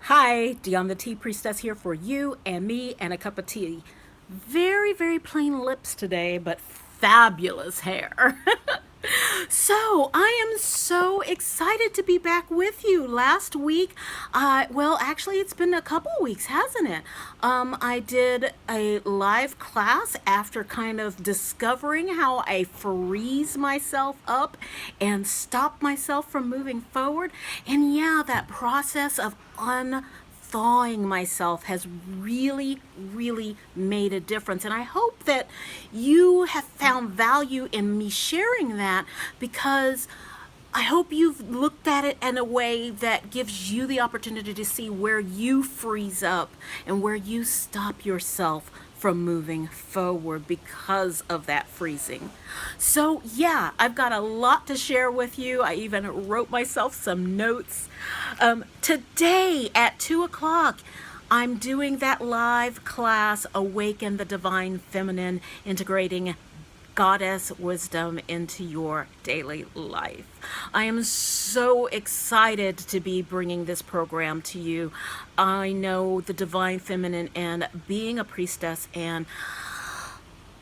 Hi, Dionne the Tea Priestess here for you and me and a cup of tea. Very, very plain lips today, but fabulous hair. So, I am so excited to be back with you. Last week, well, actually, it's been a couple weeks, hasn't it? I did a live class after kind of discovering how I freeze myself up and stop myself from moving forward. And yeah, that process of thawing myself has really made a difference. And I hope that you have found value in me sharing that, because I hope you've looked at it in a way that gives you the opportunity to see where you freeze up and where you stop yourself from moving forward because of that freezing. So, yeah, I've got a lot to share with you. I even wrote myself some notes. Today at 2 o'clock, I'm doing that live class, Awaken the Divine Feminine, integrating goddess wisdom into your daily life. I am so excited to be bringing this program to you. I know the divine feminine and being a priestess and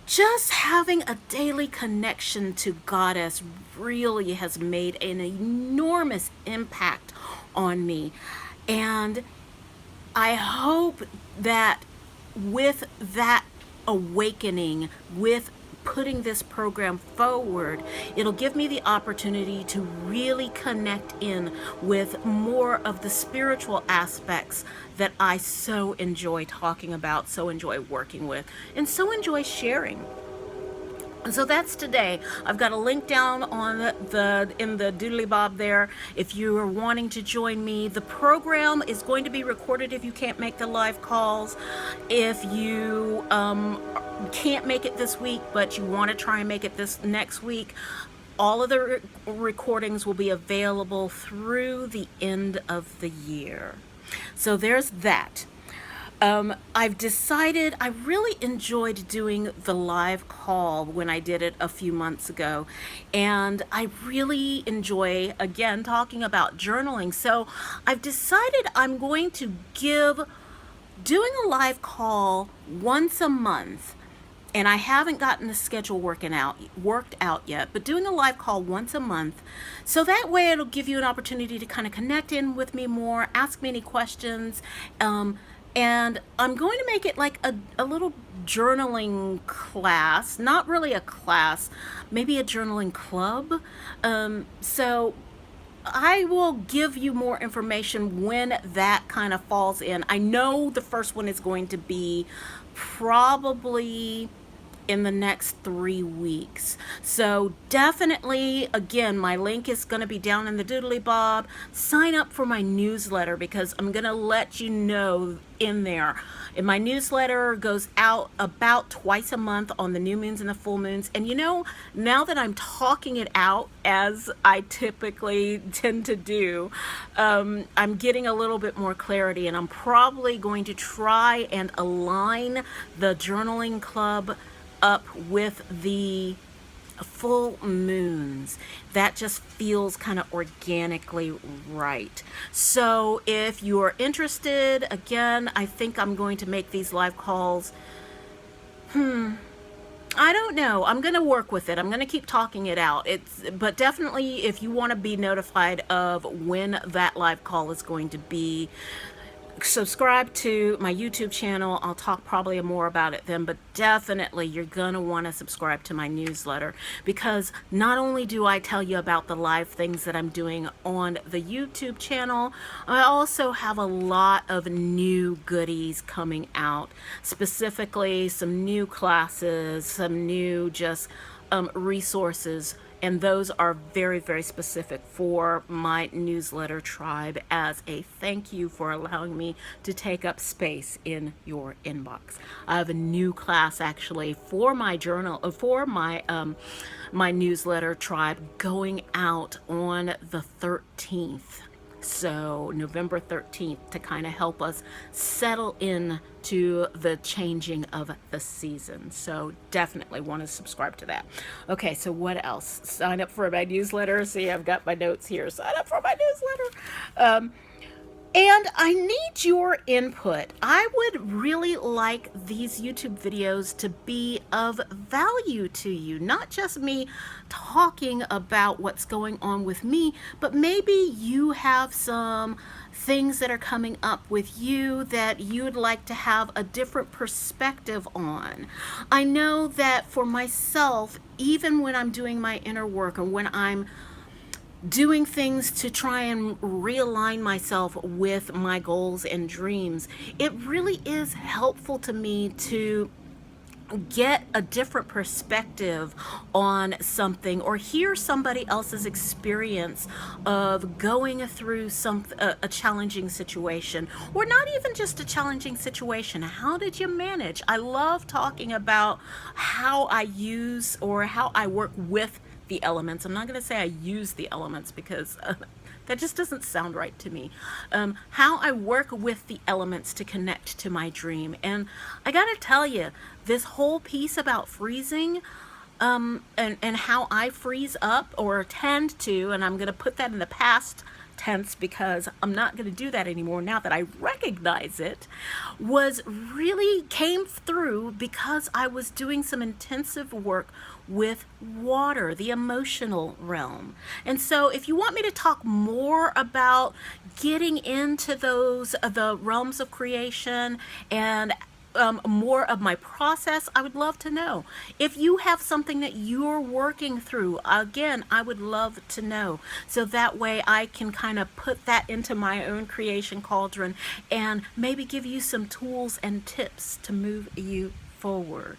just having a daily connection to goddess really has made an enormous impact on me. And I hope that with that awakening, with putting this program forward, it'll give me the opportunity to really connect in with more of the spiritual aspects that I so enjoy talking about, so enjoy working with, and so enjoy sharing. So that's today. I've got a link down on in the doodly bob there if you are wanting to join me. The program is going to be recorded if you can't make the live calls. If you can't make it this week, but you want to try and make it this next week, all of the recordings will be available through the end of the year. So there's that. I've decided I really enjoyed doing the live call when I did it a few months ago. And I really enjoy, again, talking about journaling. So I've decided I'm going to doing a live call once a month. And I haven't gotten the schedule worked out yet, but doing a live call once a month. So that way it'll give you an opportunity to kind of connect in with me more, ask me any questions. And I'm going to make it like a little journaling class, not really a class, maybe a journaling club. So I will give you more information when that kind of falls in. I know the first one is going to be probably in the next 3 weeks. So definitely, again, my link is going to be down in the doodly bob. Sign up for my newsletter, because I'm going to let you know in there. And my newsletter goes out about twice a month on the new moons and the full moons. And now that I'm talking it out as I typically tend to do, I'm getting a little bit more clarity, and I'm probably going to try and align the journaling club up with the full moons. That just feels kind of organically right. So if you're interested, again, I think I'm going to make these live calls. I don't know. I'm going to work with it. I'm going to keep talking it out. But definitely, if you want to be notified of when that live call is going to be, subscribe to my YouTube channel. I'll talk probably more about it then, but definitely you're going to want to subscribe to my newsletter, because not only do I tell you about the live things that I'm doing on the YouTube channel, I also have a lot of new goodies coming out, specifically some new classes, some new just resources. And those are very specific for my newsletter tribe as a thank you for allowing me to take up space in your inbox. I have a new class actually for my my newsletter tribe going out on the 13th. So November 13th, to kind of help us settle in to the changing of the season. So definitely want to subscribe to that. Okay, so what else? Sign up for my newsletter. See, I've got my notes here. Sign up for my newsletter. And I need your input. I would really like these YouTube videos to be of value to you, not just me talking about what's going on with me, but maybe you have some things that are coming up with you that you'd like to have a different perspective on. I know that for myself, even when I'm doing my inner work and when I'm doing things to try and realign myself with my goals and dreams, it really is helpful to me to get a different perspective on something or hear somebody else's experience of going through a challenging situation, or not even just a challenging situation. How did you manage? I love talking about how I use or how I work with the elements. I'm not going to say I use the elements because that just doesn't sound right to me. How I work with the elements to connect to my dream. And I gotta tell you, this whole piece about freezing, and how I freeze up or tend to, and I'm gonna put that in the past tense because I'm not going to do that anymore now that I recognize it, was really came through because I was doing some intensive work with water, the emotional realm. And so if you want me to talk more about getting into those the realms of creation and more of my process, I would love to know. If you have something that you're working through, again, I would love to know. So that way I can kind of put that into my own creation cauldron and maybe give you some tools and tips to move you forward.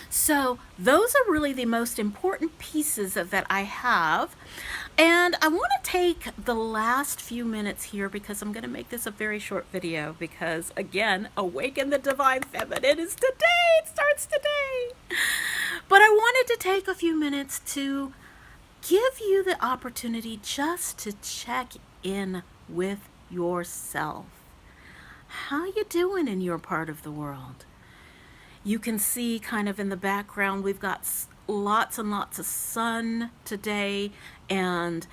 So those are really the most important pieces that I have. And I want to take the last few minutes here because I'm going to make this a very short video because, again, Awaken the Divine Feminine is today. It starts today. But I wanted to take a few minutes to give you the opportunity just to check in with yourself. How you doing in your part of the world? You can see kind of in the background, we've got lots and lots of sun today, and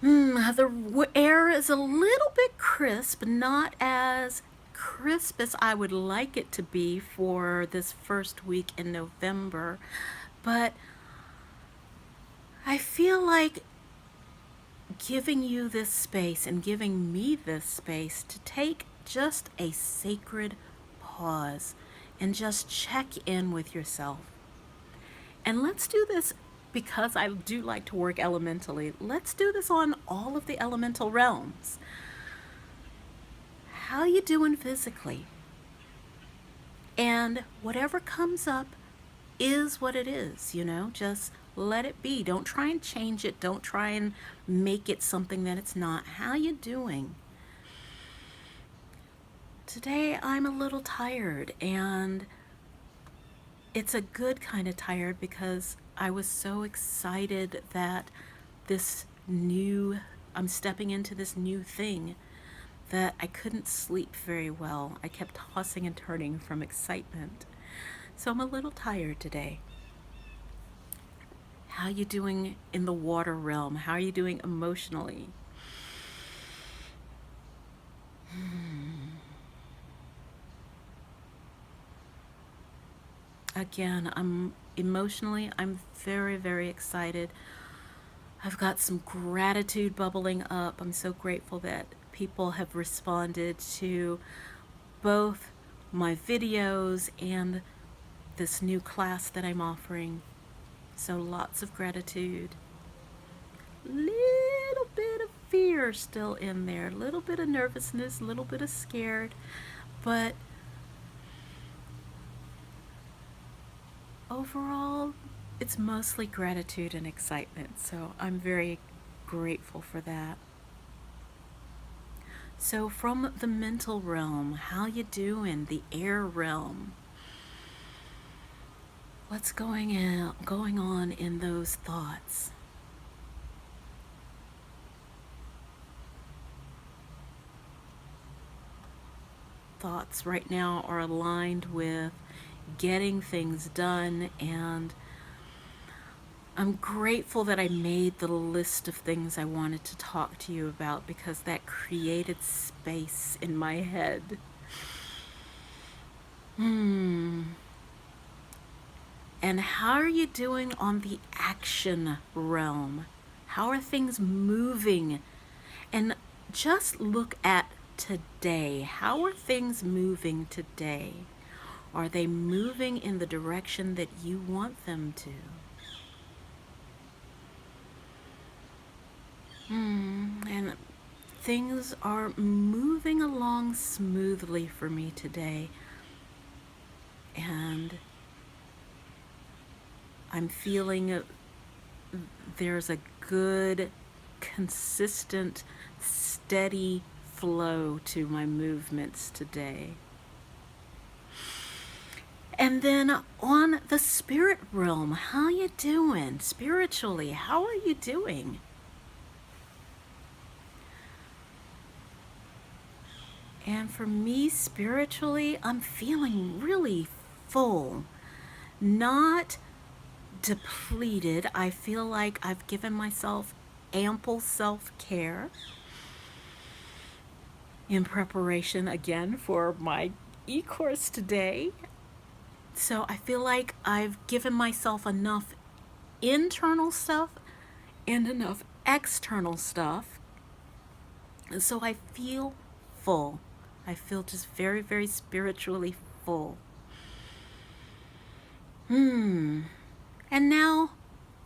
the air is a little bit crisp, not as crisp as I would like it to be for this first week in November, but I feel like giving you this space and giving me this space to take just a sacred pause and just check in with yourself. And let's do this because I do like to work elementally. Let's do this on all of the elemental realms. How you doing physically? And whatever comes up is what it is, just let it be. Don't try and change it. Don't try and make it something that it's not. How you doing? Today I'm a little tired, and it's a good kind of tired because I was so excited that I'm stepping into this new thing that I couldn't sleep very well. I kept tossing and turning from excitement. So I'm a little tired today. How you doing in the water realm? How are you doing emotionally? Again, I'm very, very excited. I've got some gratitude bubbling up. I'm so grateful that people have responded to both my videos and this new class that I'm offering. So lots of gratitude. Little bit of fear still in there, a little bit of nervousness, a little bit of scared, but overall, it's mostly gratitude and excitement, so I'm very grateful for that. So from the mental realm, how you doing? The air realm. What's going on in those thoughts? Thoughts right now are aligned with getting things done and I'm grateful that I made the list of things I wanted to talk to you about because that created space in my head. And how are you doing on the action realm? How are things moving? And just look at today. How are things moving today? Are they moving in the direction that you want them to? And things are moving along smoothly for me today. And I'm feeling there's a good, consistent, steady flow to my movements today. And then on the spirit realm, how you doing? Spiritually, how are you doing? And for me, spiritually, I'm feeling really full. Not depleted. I feel like I've given myself ample self care in preparation again for my e course today. So I feel like I've given myself enough internal stuff and enough external stuff. And so I feel full. I feel just very, very spiritually full. And now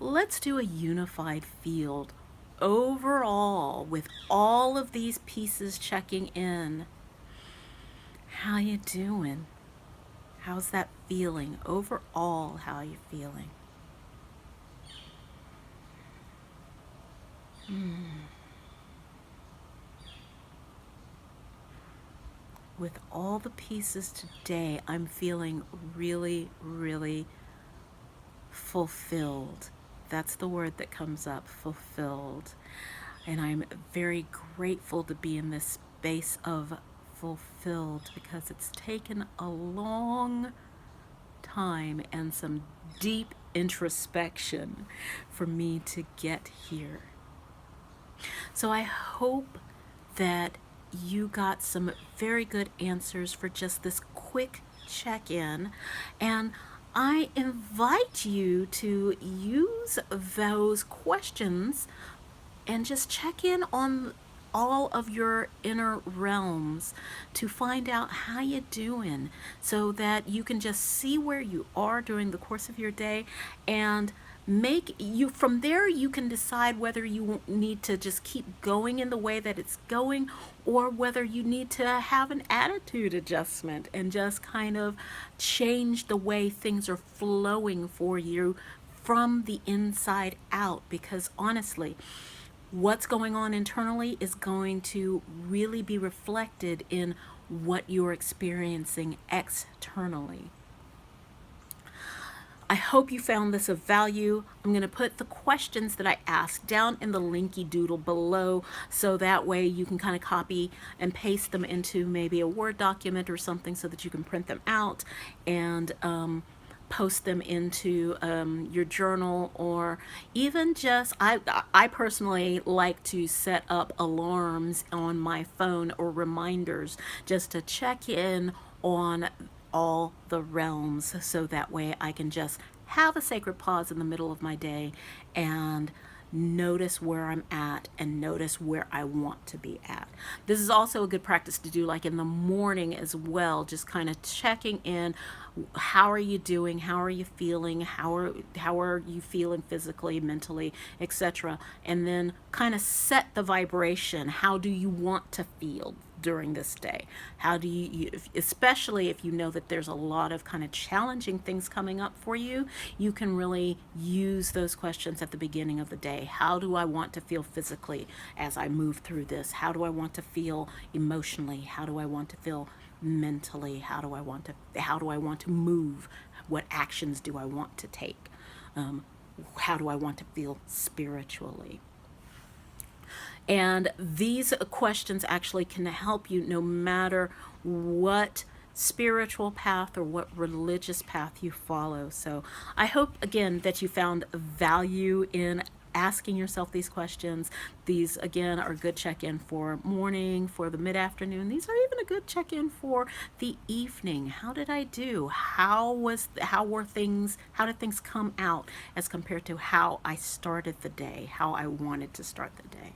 let's do a unified field overall with all of these pieces checking in. How you doing? How's that feeling? Overall, how are you feeling? With all the pieces today, I'm feeling really, really fulfilled. That's the word that comes up, fulfilled. And I'm very grateful to be in this space of fulfilled because it's taken a long time and some deep introspection for me to get here. So I hope that you got some very good answers for just this quick check-in, and I invite you to use those questions and just check in on all of your inner realms to find out how you're doing so that you can just see where you are during the course of your day, and make you from there you can decide whether you need to just keep going in the way that it's going or whether you need to have an attitude adjustment and just kind of change the way things are flowing for you from the inside out, because honestly, what's going on internally is going to really be reflected in what you're experiencing externally. I hope you found this of value. I'm going to put the questions that I asked down in the linky doodle below so that way you can kind of copy and paste them into maybe a Word document or something so that you can print them out and post them into your journal, or even just I personally like to set up alarms on my phone or reminders just to check in on all the realms so that way I can just have a sacred pause in the middle of my day and notice where I'm at and notice where I want to be at. This is also a good practice to do like in the morning as well, just kind of checking in. How are you doing? How are you feeling? How are you feeling physically, mentally, etc. And then kind of set the vibration. How do you want to feel during this day? How do especially if you know that there's a lot of kind of challenging things coming up for you, you can really use those questions at the beginning of the day. How do I want to feel physically as I move through this? How do I want to feel emotionally? How do I want to feel mentally? How do I want to move? What actions do I want to take? How do I want to feel spiritually? And these questions actually can help you no matter what spiritual path or what religious path you follow. So I hope, again, that you found value in asking yourself these questions. These, again, are a good check-in for morning, for the mid-afternoon. These are even a good check-in for the evening. How did I do? How did things come out as compared to how I started the day, how I wanted to start the day?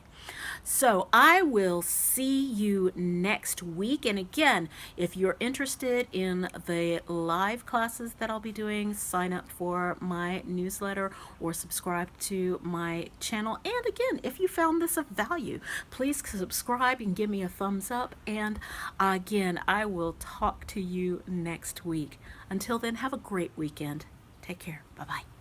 So I will see you next week. And again, if you're interested in the live classes that I'll be doing, sign up for my newsletter or subscribe to my channel. And again, if you found this of value, please subscribe and give me a thumbs up. And again, I will talk to you next week. Until then, have a great weekend. Take care. Bye-bye.